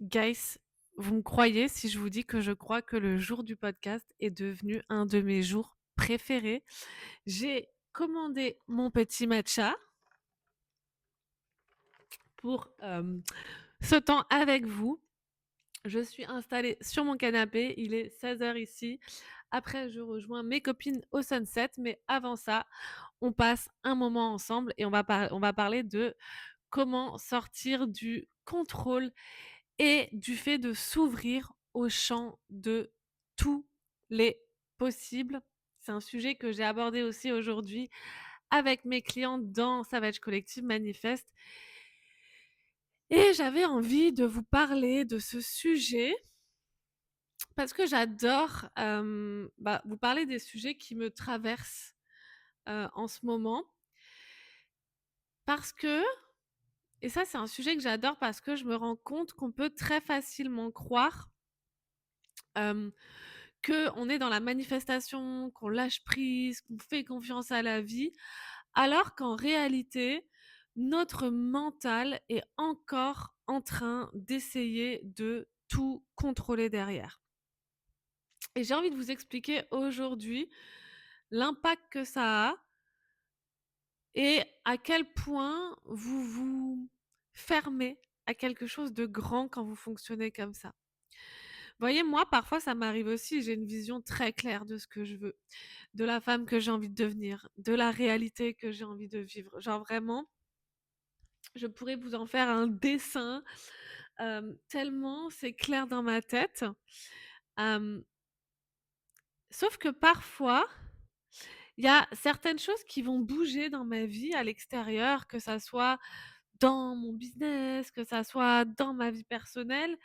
Guys, vous me croyez si je vous dis que je crois que le jour du podcast est devenu un de mes jours préférés. J'ai commandé mon petit matcha pour ce temps avec vous. Je suis installée sur mon canapé, il est 16 heures ici. Après, je rejoins mes copines au sunset, mais avant ça, on passe un moment ensemble et on va parler de comment sortir du contrôle et du fait de s'ouvrir au champ de tous les possibles. C'est un sujet que j'ai abordé aussi aujourd'hui avec mes clients dans Savage Collective Manifeste. Et j'avais envie de vous parler de ce sujet parce que j'adore vous parler des sujets qui me traversent en ce moment. Parce que, et ça c'est un sujet que j'adore parce que je me rends compte qu'on peut très facilement croire euh, qu'on est dans la manifestation, qu'on lâche prise, qu'on fait confiance à la vie, alors qu'en réalité, notre mental est encore en train d'essayer de tout contrôler derrière. Et j'ai envie de vous expliquer aujourd'hui l'impact que ça a et à quel point vous vous fermez à quelque chose de grand quand vous fonctionnez comme ça. Vous voyez, moi, parfois, ça m'arrive aussi, j'ai une vision très claire de ce que je veux, de la femme que j'ai envie de devenir, de la réalité que j'ai envie de vivre. Genre vraiment, je pourrais vous en faire un dessin, tellement c'est clair dans ma tête. Hem, Sauf que parfois, il y a certaines choses qui vont bouger dans ma vie à l'extérieur, que ça soit dans mon business, que ça soit dans ma vie personnelle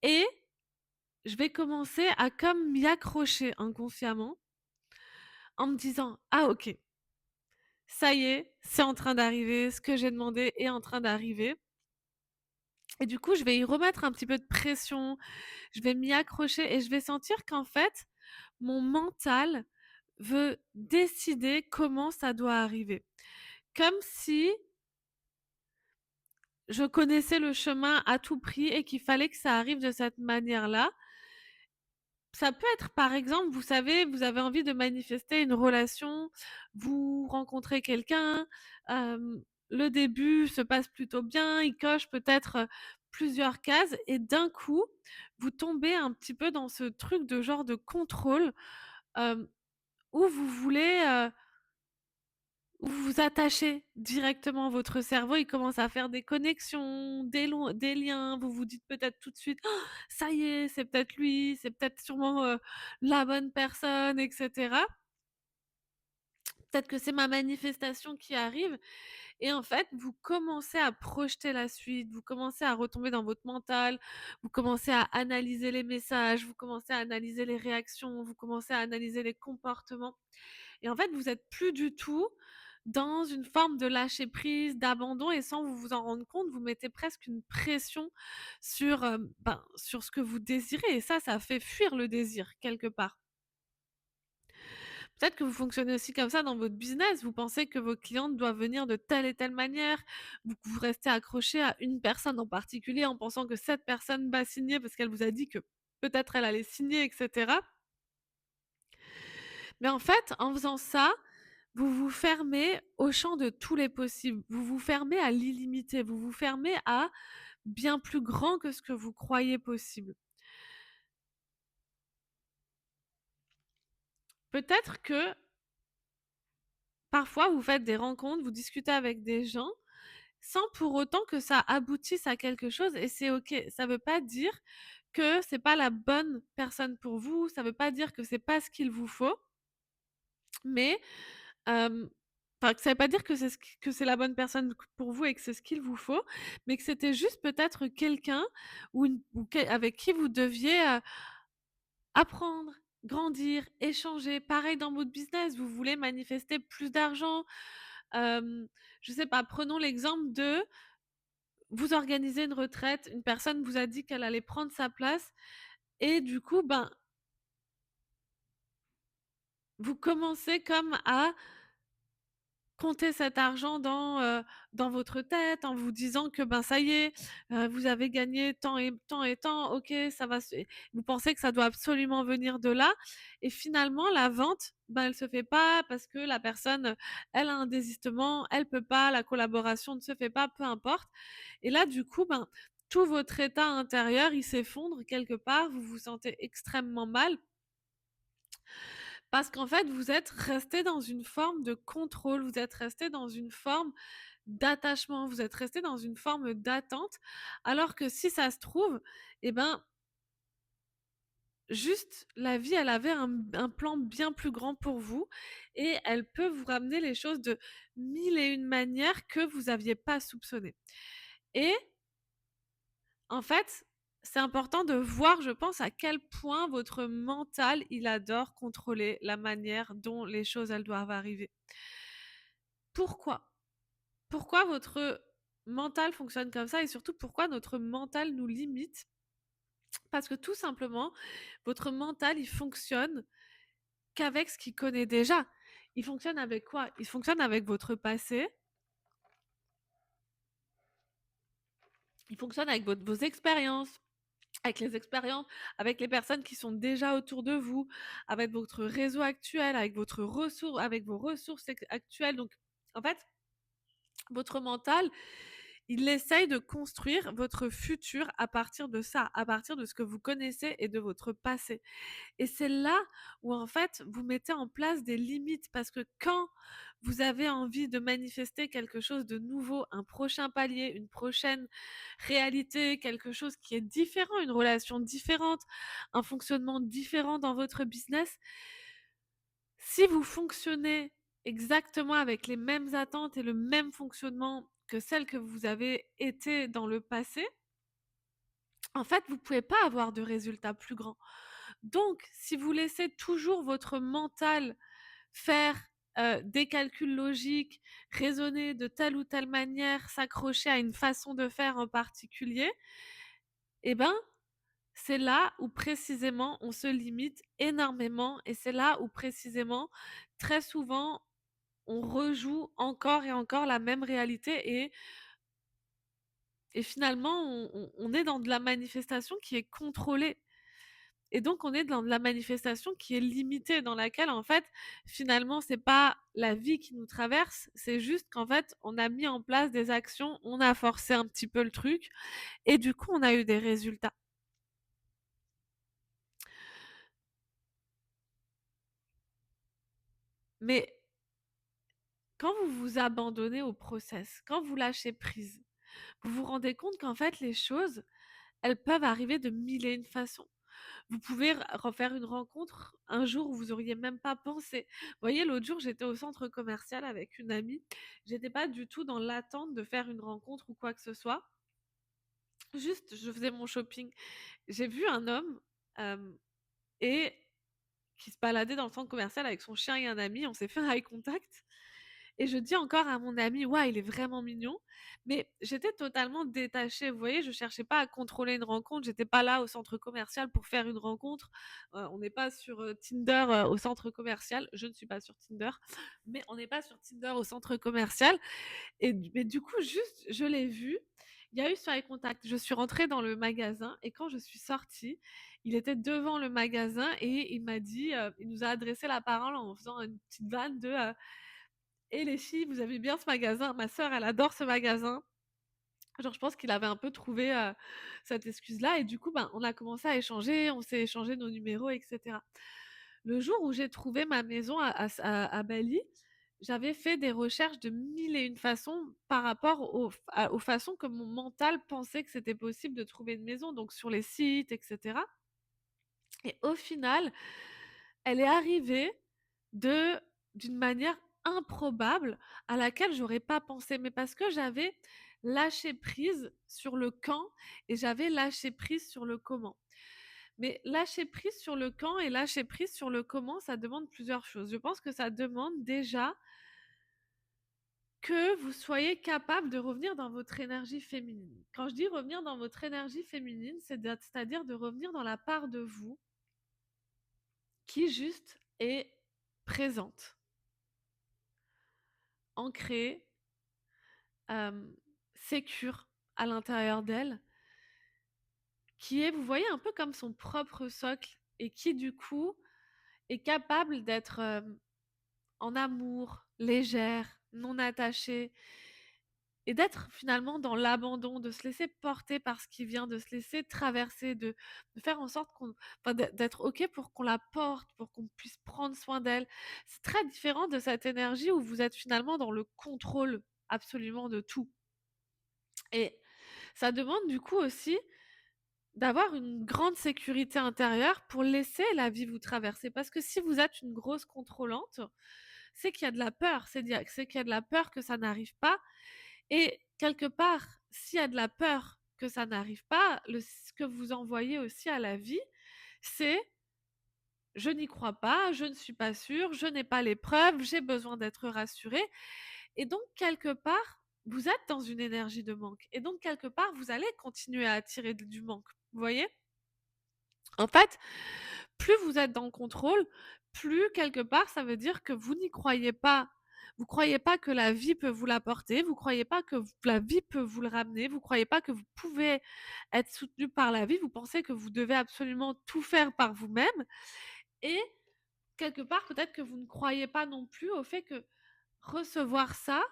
et je vais commencer à comme m'y accrocher inconsciemment en me disant: «Ah OK, ça y est, c'est en train d'arriver, ce que j'ai demandé est en train d'arriver» et du coup, je vais y remettre un petit peu de pression, je vais m'y accrocher et je vais sentir qu'en fait, mon mental veut décider comment ça doit arriver. Comme si je connaissais le chemin à tout prix et qu'il fallait que ça arrive de cette manière-là. Ça peut être, par exemple, vous savez, vous avez envie de manifester une relation, vous rencontrez quelqu'un, le début se passe plutôt bien, il coche peut-être, plusieurs cases et d'un coup, vous tombez un petit peu dans ce truc de genre de contrôle, hem, où vous voulez, où vous vous attachez directement. Votre cerveau, il commence à faire des connexions, des liens. Vous vous dites peut-être tout de suite: «Oh, ça y est, c'est peut-être lui, c'est peut-être sûrement, la bonne personne» et cetera. Peut-être que c'est ma manifestation qui arrive et en fait, vous commencez à projeter la suite, vous commencez à retomber dans votre mental, vous commencez à analyser les messages, vous commencez à analyser les réactions, vous commencez à analyser les comportements et en fait, vous êtes plus du tout dans une forme de lâcher prise, d'abandon et sans vous vous en rendre compte, vous mettez presque une pression sur, sur ce que vous désirez et ça fait fuir le désir quelque part. Peut-être que vous fonctionnez aussi comme ça dans votre business. Vous pensez que vos clientes doivent venir de telle et telle manière. Vous restez accroché à une personne en particulier en pensant que cette personne va signer parce qu'elle vous a dit que peut-être elle allait signer, et cetera. Mais en fait, en faisant ça, vous vous fermez au champ de tous les possibles. Vous vous fermez à l'illimité. Vous vous fermez à bien plus grand que ce que vous croyez possible. Peut-être que parfois vous faites des rencontres, vous discutez avec des gens sans pour autant que ça aboutisse à quelque chose et c'est OK. Ça veut pas dire que c'est pas la bonne personne pour vous, ça veut pas dire que c'est pas ce qu'il vous faut, mais hem, enfin, que ça veut pas dire que c'est la bonne personne pour vous et que c'est ce qu'il vous faut, mais que c'était juste peut-être quelqu'un ou avec qui vous deviez, apprendre, grandir, échanger. Pareil dans votre business, vous voulez manifester plus d'argent, hem, je sais pas, prenons l'exemple de vous organisez une retraite, une personne vous a dit qu'elle allait prendre sa place et du coup, vous commencez comme à compter cet argent dans votre tête en vous disant que, ben, ça y est, vous avez gagné tant et tant et tant, OK, ça va se vous pensez que ça doit absolument venir de là et finalement la vente, ben, elle se fait pas parce que la personne, elle a un désistement, elle peut pas, la collaboration ne se fait pas, peu importe et là, du coup, ben, tout votre état intérieur, il s'effondre quelque part, vous vous sentez extrêmement mal parce qu'en fait, vous êtes resté dans une forme de contrôle, vous êtes resté dans une forme d'attachement, vous êtes resté dans une forme d'attente, alors que si ça se trouve, eh ben, juste la vie, elle avait un plan bien plus grand pour vous et elle peut vous ramener les choses de mille et une manières que vous aviez pas soupçonnées. Et en fait, c'est important de voir, je pense, à quel point votre mental, il adore contrôler la manière dont les choses, elles doivent arriver. Pourquoi? Pourquoi votre mental fonctionne comme ça et surtout pourquoi notre mental nous limite? Parce que tout simplement, votre mental, il fonctionne qu'avec ce qu'il connaît déjà. Il fonctionne avec quoi? Il fonctionne avec votre passé, il fonctionne avec vos expériences, avec les expériences, avec les personnes qui sont déjà autour de vous, avec votre réseau actuel, avec votre ressource, avec vos ressources actuelles. Donc, en fait, votre mental, il essaye de construire votre futur à partir de ça, à partir de ce que vous connaissez et de votre passé. Et c'est là où en fait vous mettez en place des limites parce que quand vous avez envie de manifester quelque chose de nouveau, un prochain palier, une prochaine réalité, quelque chose qui est différent, une relation différente, un fonctionnement différent dans votre business, si vous fonctionnez exactement avec les mêmes attentes et le même fonctionnement que celles que vous avez été dans le passé, en fait, vous pouvez pas avoir de résultats plus grands. Donc, si vous laissez toujours votre mental faire des calculs logiques, raisonner de telle ou telle manière, s'accrocher à une façon de faire en particulier, eh ben, c'est là où précisément on se limite énormément et c'est là où précisément, très souvent, on rejoue encore et encore la même réalité et finalement on est dans de la manifestation qui est contrôlée. Et donc, on est dans de la manifestation qui est limitée, dans laquelle, en fait, finalement, c'est pas la vie qui nous traverse, c'est juste qu'en fait, on a mis en place des actions, on a forcé un petit peu le truc, et du coup, on a eu des résultats. Mais quand vous vous abandonnez au process, quand vous lâchez prise, vous vous rendez compte qu'en fait, les choses, elles peuvent arriver de mille et une façons. Vous pouvez refaire une rencontre un jour où vous auriez même pas pensé. Vous voyez, l'autre jour, j'étais au centre commercial avec une amie. J'étais pas du tout dans l'attente de faire une rencontre ou quoi que ce soit. Juste, je faisais mon shopping. J'ai vu un homme euh, et qui se baladait dans le centre commercial avec son chien et un ami. On s'est fait un eye contact. Et je dis encore à mon ami, ouais, il est vraiment mignon. Mais j'étais totalement détachée. Vous voyez, je cherchais pas à contrôler une rencontre. J'étais pas là au centre commercial pour faire une rencontre. On n'est pas sur Tinder au centre commercial. Je ne suis pas sur Tinder. Mais on n'est pas sur Tinder au centre commercial. Mais du coup, juste, je l'ai vu. Il y a eu ce eye contact. Je suis rentrée dans le magasin et quand je suis sortie, il était devant le magasin et il m'a dit, il nous a adressé la parole en faisant une petite vanne de et les filles, vous avez bien ce magasin. Ma sœur, elle adore ce magasin. Genre, je pense qu'il avait un peu trouvé cette excuse-là. Et du coup, ben, on a commencé à échanger, on s'est échangé nos numéros, etc. Le jour où j'ai trouvé ma maison à Bali, j'avais fait des recherches de mille et une façons par rapport aux façons que mon mental pensait que c'était possible de trouver une maison, donc sur les sites, etc. Et au final, elle est arrivée de d'une manière improbable à laquelle j'aurais pas pensé, mais parce que j'avais lâché prise sur le quand et j'avais lâché prise sur le comment. Mais lâcher prise sur le quand et lâcher prise sur le comment, ça demande plusieurs choses. Je pense que ça demande déjà que vous soyez capable de revenir dans votre énergie féminine. Quand je dis revenir dans votre énergie féminine, c'est-à-dire de revenir dans la part de vous qui juste est présente. ancrée, sécure à l'intérieur d'elle, qui est, vous voyez, un peu comme son propre socle et qui, du coup, est capable d'être, en amour, légère, non attachée et d'être finalement dans l'abandon, de se laisser porter par ce qui vient, de se laisser traverser, de faire en sorte qu'on enfin d'être OK pour qu'on la porte, pour qu'on puisse prendre soin d'elle. C'est très différent de cette énergie où vous êtes finalement dans le contrôle absolument de tout et ça demande du coup aussi d'avoir une grande sécurité intérieure pour laisser la vie vous traverser. Parce que si vous êtes une grosse contrôlante, c'est qu'il y a de la peur, c'est qu'il y a de la peur que ça n'arrive pas. Et quelque part, s'il y a de la peur que ça n'arrive pas, ce que vous envoyez aussi à la vie, c'est je n'y crois pas, je ne suis pas sûre, je n'ai pas les preuves, j'ai besoin d'être rassurée. Et donc, quelque part, vous êtes dans une énergie de manque. Et donc, quelque part, vous allez continuer à attirer du manque. Vous voyez? En fait, plus vous êtes dans le contrôle, plus quelque part, ça veut dire que vous n'y croyez pas. Vous croyez pas que la vie peut vous l'apporter, vous croyez pas que la vie peut vous le ramener, vous croyez pas que vous pouvez être soutenu par la vie, vous pensez que vous devez absolument tout faire par vous-même et quelque part, peut-être que vous ne croyez pas non plus au fait que recevoir ça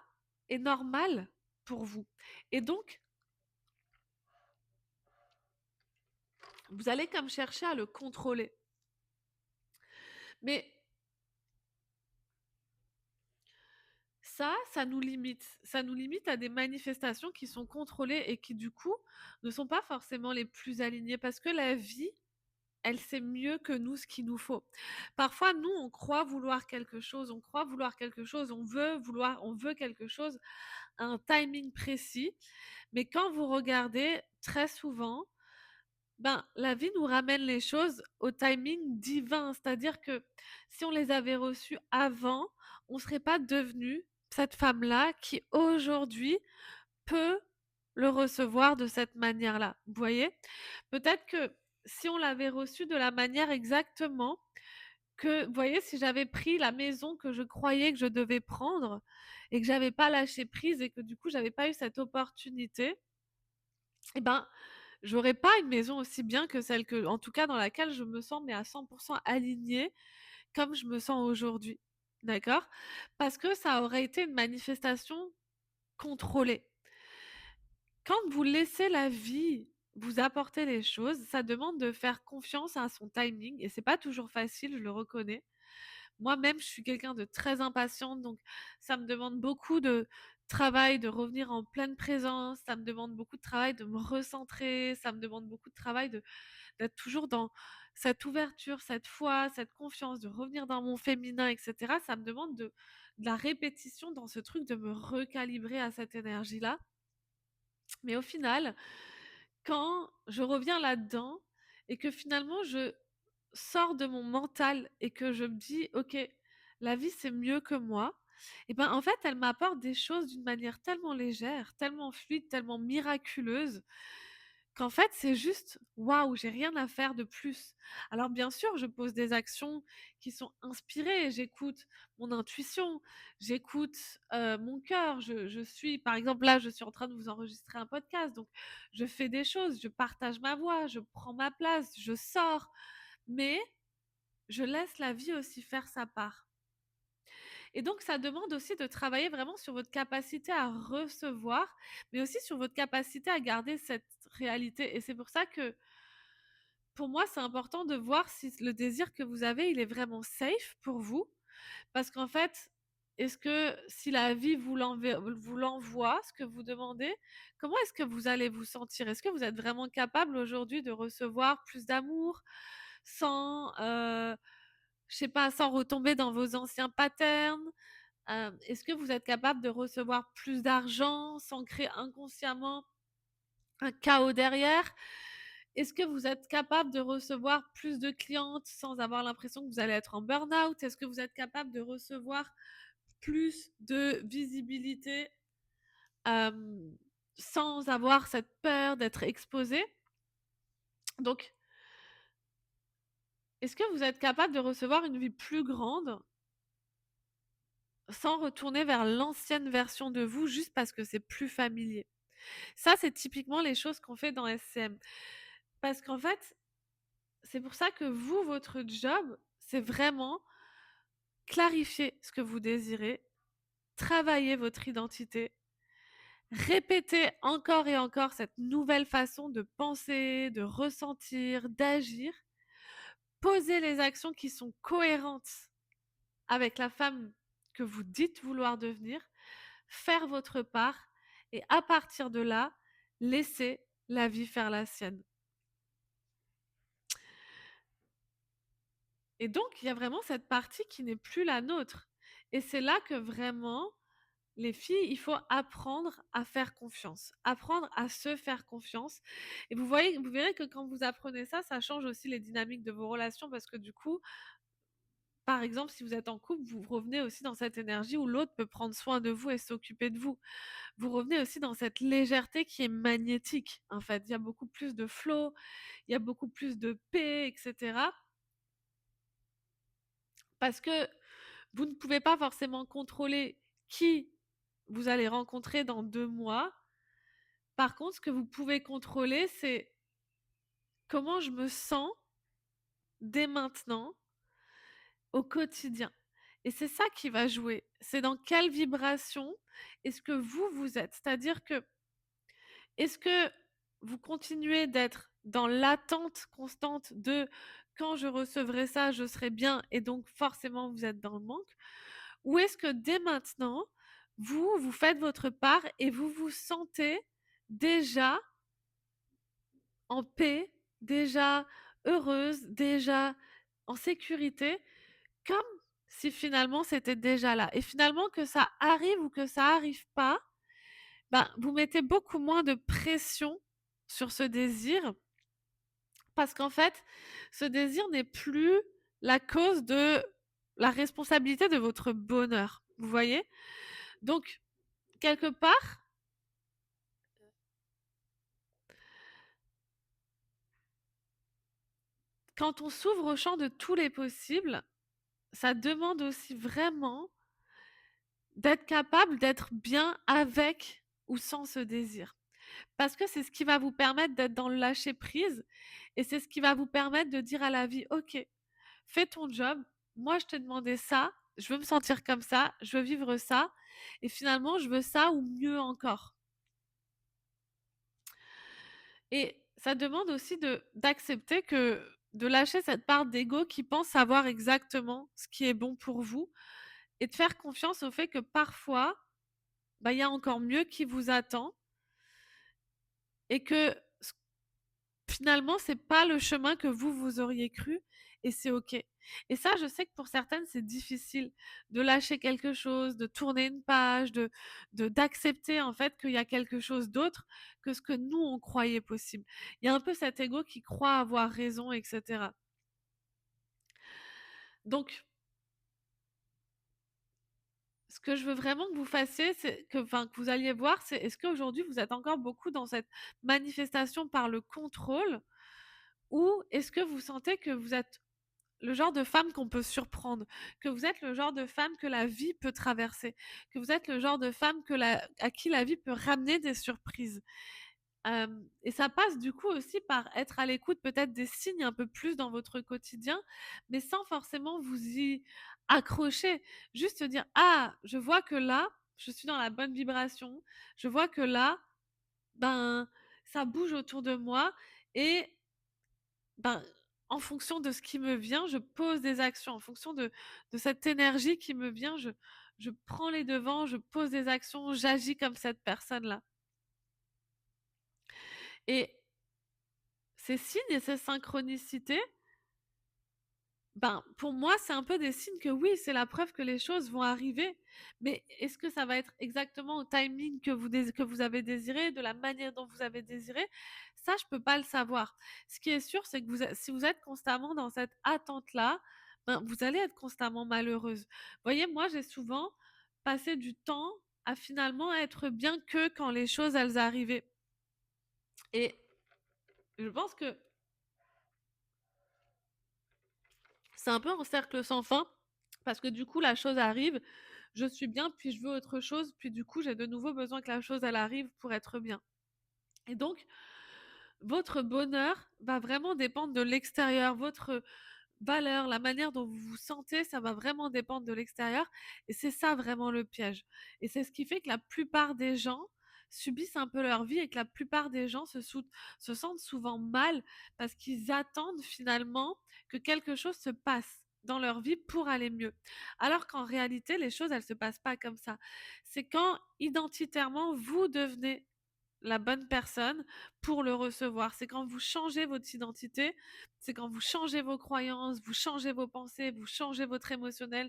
est normal pour vous. Et donc, vous allez comme chercher à le contrôler. Mais ça nous limite. Ça nous limite à des manifestations qui sont contrôlées et qui, du coup, ne sont pas forcément les plus alignées parce que la vie, elle sait mieux que nous ce qu'il nous faut. Parfois, nous, on croit vouloir quelque chose, on veut quelque chose, à un timing précis, mais quand vous regardez très souvent, ben, la vie nous ramène les choses au timing divin. C'est-à-dire que si on les avait reçues avant, on ne serait pas devenue cette femme-là qui aujourd'hui peut le recevoir de cette manière-là. Vous voyez? Peut-être que si on l'avait reçu de la manière exactement que, vous voyez, si j'avais pris la maison que je croyais que je devais prendre et que j'avais pas lâché prise et que du coup j'avais pas eu cette opportunité, eh ben, j'aurais pas une maison aussi bien que celle que en tout cas dans laquelle je me sens mais à 100 alignée comme je me sens aujourd'hui. D'accord? Parce que ça aurait été une manifestation contrôlée. Quand vous laissez la vie vous apporter les choses, ça demande de faire confiance à son timing et c'est pas toujours facile, je le reconnais. Moi-même, je suis quelqu'un de très impatiente, donc ça me demande beaucoup de travail, de revenir en pleine présence, ça me demande beaucoup de travail de me recentrer, ça me demande beaucoup de travail d'être toujours dans cette ouverture, cette foi, cette confiance, de revenir dans mon féminin, et cetera. Ça me demande de la répétition dans ce truc de me recalibrer à cette énergie-là. Mais au final, quand je reviens là-dedans et que finalement je sors de mon mental et que je me dis: «OK, la vie c'est mieux que moi», et ben, en fait, elle m'apporte des choses d'une manière tellement légère, tellement fluide, tellement miraculeuse qu'en fait, c'est juste waouh, j'ai rien à faire de plus. Alors bien sûr, je pose des actions qui sont inspirées, j'écoute mon intuition, j'écoute, mon cœur, je suis par exemple, là, je suis en train de vous enregistrer un podcast, donc je fais des choses, je partage ma voix, je prends ma place, je sors, mais je laisse la vie aussi faire sa part. Et donc ça demande aussi de travailler vraiment sur votre capacité à recevoir, mais aussi sur votre capacité à garder cette réalité et c'est pour ça que pour moi, c'est important de voir si le désir que vous avez, il est vraiment safe pour vous. Parce qu'en fait, est-ce que si la vie vous l'envoie, ce que vous demandez, comment est-ce que vous allez vous sentir? Est-ce que vous êtes vraiment capable aujourd'hui de recevoir plus d'amour sans, je sais pas, sans retomber dans vos anciens patterns? Est-ce que vous êtes capable de recevoir plus d'argent sans créer inconsciemment un chaos derrière? Est-ce que vous êtes capable de recevoir plus de clientes sans avoir l'impression que vous allez être en burn-out? Est-ce que vous êtes capable de recevoir plus de visibilité, hem, sans avoir cette peur d'être exposé? Donc, est-ce que vous êtes capable de recevoir une vie plus grande sans retourner vers l'ancienne version de vous juste parce que c'est plus familier. Ça, c'est typiquement les choses qu'on fait dans SCM. Parce qu'en fait, c'est pour ça que vous, votre job, c'est vraiment clarifier ce que vous désirez, travailler votre identité, répéter encore et encore cette nouvelle façon de penser, de ressentir, d'agir, poser les actions qui sont cohérentes avec la femme que vous dites vouloir devenir, faire votre part et à partir de là, laisser la vie faire la sienne. Et donc, il y a vraiment cette partie qui n'est plus la nôtre. Et c'est là que vraiment, les filles, il faut apprendre à faire confiance, apprendre à se faire confiance. Et vous verrez que quand vous apprenez ça, ça change aussi les dynamiques de vos relations parce que du coup, par exemple, si vous êtes en couple, vous revenez aussi dans cette énergie où l'autre peut prendre soin de vous et s'occuper de vous. Vous revenez aussi dans cette légèreté qui est magnétique. En fait, il y a beaucoup plus de flow, il y a beaucoup plus de paix, etc. Parce que vous ne pouvez pas forcément contrôler qui vous allez rencontrer dans 2 mois. Par contre, ce que vous pouvez contrôler, c'est comment je me sens dès maintenant, au quotidien. Et c'est ça qui va jouer. C'est dans quelle vibration est-ce que vous êtes. C'est-à-dire que, est-ce que vous continuez d'être dans l'attente constante de quand je recevrai ça, je serai bien, et donc forcément vous êtes dans le manque, ou est-ce que dès maintenant, vous faites votre part et vous vous sentez déjà en paix, déjà heureuse, déjà en sécurité, comme si finalement c'était déjà là. Et finalement, que ça arrive ou que ça arrive pas, ben, vous mettez beaucoup moins de pression sur ce désir parce qu'en fait, ce désir n'est plus la cause de la responsabilité de votre bonheur. Vous voyez? Donc, quelque part, quand on s'ouvre au champ de tous les possibles, ça demande aussi vraiment d'être capable d'être bien avec ou sans ce désir. Parce que c'est ce qui va vous permettre d'être dans le lâcher prise et c'est ce qui va vous permettre de dire à la vie, OK, fais ton job, moi je t'ai demandé ça, je veux me sentir comme ça, je veux vivre ça et finalement je veux ça ou mieux encore. Et ça demande aussi d'accepter que de lâcher cette part d'ego qui pense savoir exactement ce qui est bon pour vous et de faire confiance au fait que parfois, bah, il y a encore mieux qui vous attend et que finalement, c'est pas le chemin que vous auriez cru et c'est OK. Et ça, je sais que pour certaines, c'est difficile de lâcher quelque chose, de tourner une page, d'accepter en fait qu'il y a quelque chose d'autre que ce que nous on croyait possible. Il y a un peu cet ego qui croit avoir raison, etc. Donc, ce que je veux vraiment que vous fassiez, c'est que, enfin, que vous alliez voir, c'est est-ce qu'aujourd'hui vous êtes encore beaucoup dans cette manifestation par le contrôle ou est-ce que vous sentez que vous êtes le genre de femme qu'on peut surprendre, que vous êtes le genre de femme que la vie peut traverser, que vous êtes le genre de femme à qui la vie peut ramener des surprises. Et ça passe du coup aussi par être à l'écoute peut-être des signes un peu plus dans votre quotidien, mais sans forcément vous y accrocher. Juste se dire, ah, je vois que là, je suis dans la bonne vibration, je vois que là, ben, ça bouge autour de moi et ben, en fonction de ce qui me vient, je pose des actions. En fonction de cette énergie qui me vient, je prends les devants, je pose des actions, j'agis comme cette personne-là. Et ces signes et ces synchronicités, ben, pour moi, c'est un peu des signes que oui, c'est la preuve que les choses vont arriver. Mais est-ce que ça va être exactement au timing que vous avez désiré, de la manière dont vous avez désiré? Ça, je peux pas le savoir. Ce qui est sûr, c'est que si vous êtes constamment dans cette attente-là, ben, vous allez être constamment malheureuse. Vous voyez, moi, j'ai souvent passé du temps à finalement être bien que quand les choses, elles arrivaient. Et je pense que c'est un peu un cercle sans fin, parce que du coup, la chose arrive, je suis bien, puis je veux autre chose, puis du coup, j'ai de nouveau besoin que la chose, elle arrive pour être bien. Et donc, votre bonheur va vraiment dépendre de l'extérieur. Votre valeur, la manière dont vous vous sentez, ça va vraiment dépendre de l'extérieur. Et c'est ça vraiment le piège. Et c'est ce qui fait que la plupart des gens subissent un peu leur vie et que la plupart des gens se sentent souvent mal parce qu'ils attendent finalement que quelque chose se passe dans leur vie pour aller mieux. Alors qu'en réalité, les choses, elles se passent pas comme ça. C'est quand identitairement, vous devenez la bonne personne pour le recevoir. C'est quand vous changez votre identité, c'est quand vous changez vos croyances, vous changez vos pensées, vous changez votre émotionnel.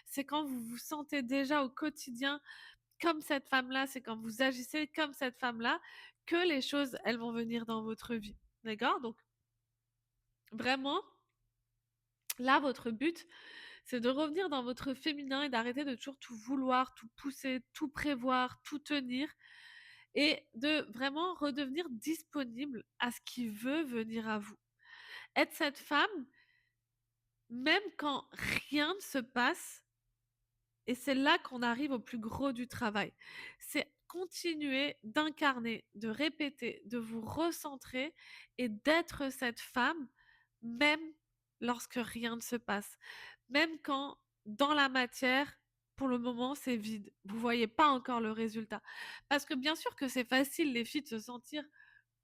C'est quand vous vous sentez déjà au quotidien comme cette femme-là, c'est quand vous agissez comme cette femme-là que les choses, elles vont venir dans votre vie. D'accord? Donc, vraiment, là, votre but, c'est de revenir dans votre féminin et d'arrêter de toujours tout vouloir, tout pousser, tout prévoir, tout tenir et de vraiment redevenir disponible à ce qui veut venir à vous. Être cette femme, même quand rien ne se passe, et c'est là qu'on arrive au plus gros du travail. C'est continuer d'incarner, de répéter, de vous recentrer et d'être cette femme, même lorsque rien ne se passe. Même quand, dans la matière, pour le moment, c'est vide. Vous voyez pas encore le résultat. Parce que bien sûr que c'est facile, les filles, de se sentir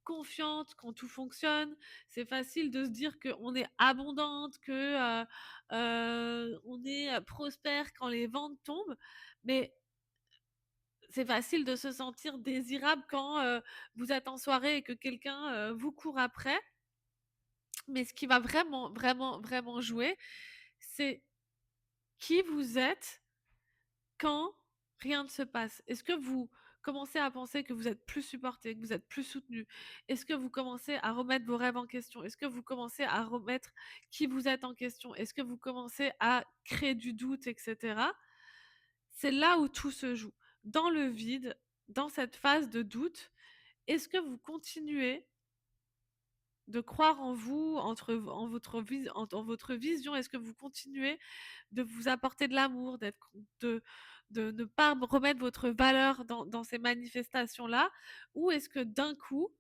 confiante quand tout fonctionne. C'est facile de se dire qu'on est abondante, que on est prospère quand les ventes tombent. Mais c'est facile de se sentir désirable quand vous êtes en soirée et que quelqu'un vous court après. Mais ce qui va vraiment, vraiment, vraiment jouer, c'est qui vous êtes quand rien ne se passe. Est-ce que vous commencez à penser que vous êtes plus supporté, que vous êtes plus soutenu? Est-ce que vous commencez à remettre vos rêves en question? Est-ce que vous commencez à remettre qui vous êtes en question? Est-ce que vous commencez à créer du doute, etc.? C'est là où tout se joue. Dans le vide, dans cette phase de doute, est-ce que vous continuez de croire en vous, en votre vision? Est-ce que vous continuez de vous apporter de l'amour, de ne pas remettre votre valeur dans ces manifestations-là? Ou est-ce que d'un coup,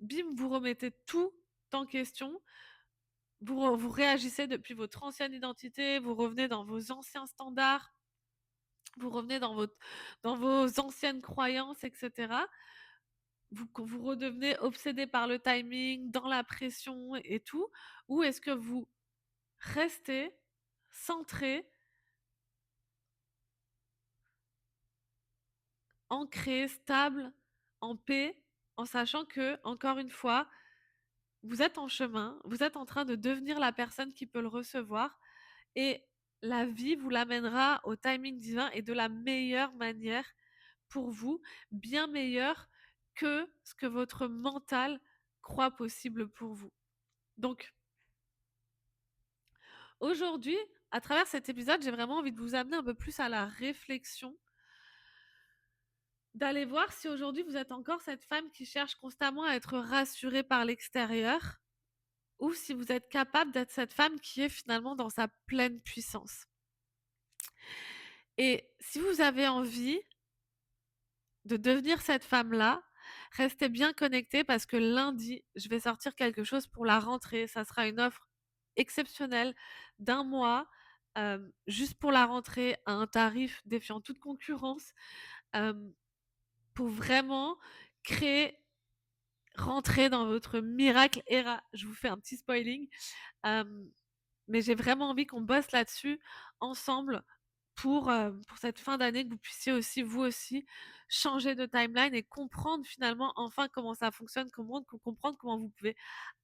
bim, vous remettez tout en question, vous réagissez depuis votre ancienne identité, vous revenez dans vos anciens standards, vous revenez dans vos anciennes croyances, etc. Vous redevenez obsédé par le timing, dans la pression et tout? Ou est-ce que vous restez centré, ancré, stable, en paix, en sachant que, encore une fois, vous êtes en chemin, vous êtes en train de devenir la personne qui peut le recevoir et la vie vous l'amènera au timing divin et de la meilleure manière pour vous, bien meilleure que ce que votre mental croit possible pour vous. Donc, aujourd'hui, à travers cet épisode, j'ai vraiment envie de vous amener un peu plus à la réflexion, d'aller voir si aujourd'hui vous êtes encore cette femme qui cherche constamment à être rassurée par l'extérieur ou si vous êtes capable d'être cette femme qui est finalement dans sa pleine puissance. Et si vous avez envie de devenir cette femme-là, restez bien connectés parce que lundi, je vais sortir quelque chose pour la rentrée. Ça sera une offre exceptionnelle d'un mois, juste pour la rentrée, à un tarif défiant toute concurrence, pour vraiment créer, rentrer dans votre miracle era. Je vous fais un petit spoiling. Euh, mais j'ai vraiment envie qu'on bosse là-dessus ensemble pour cette fin d'année, que vous puissiez aussi, vous aussi, changer de timeline et comprendre finalement enfin comment ça fonctionne, comprendre comment vous pouvez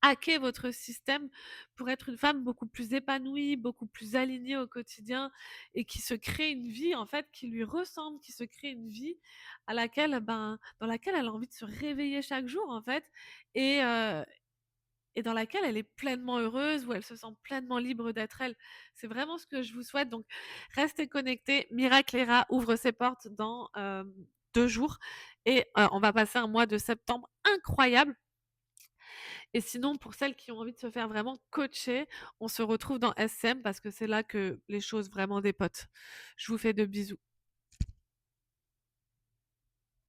hacker votre système pour être une femme beaucoup plus épanouie, beaucoup plus alignée au quotidien et qui se crée une vie en fait qui lui ressemble, qui se crée une vie à laquelle, dans laquelle elle a envie de se réveiller chaque jour en fait et, euh, et dans laquelle elle est pleinement heureuse, où elle se sent pleinement libre d'être elle. C'est vraiment ce que je vous souhaite. Donc, restez connectés. Miraclera ouvre ses portes dans 2 jours et on va passer un mois de septembre incroyable. Et sinon, pour celles qui ont envie de se faire vraiment coacher, on se retrouve dans SM parce que c'est là que les choses vraiment dépotent. Je vous fais de bisous.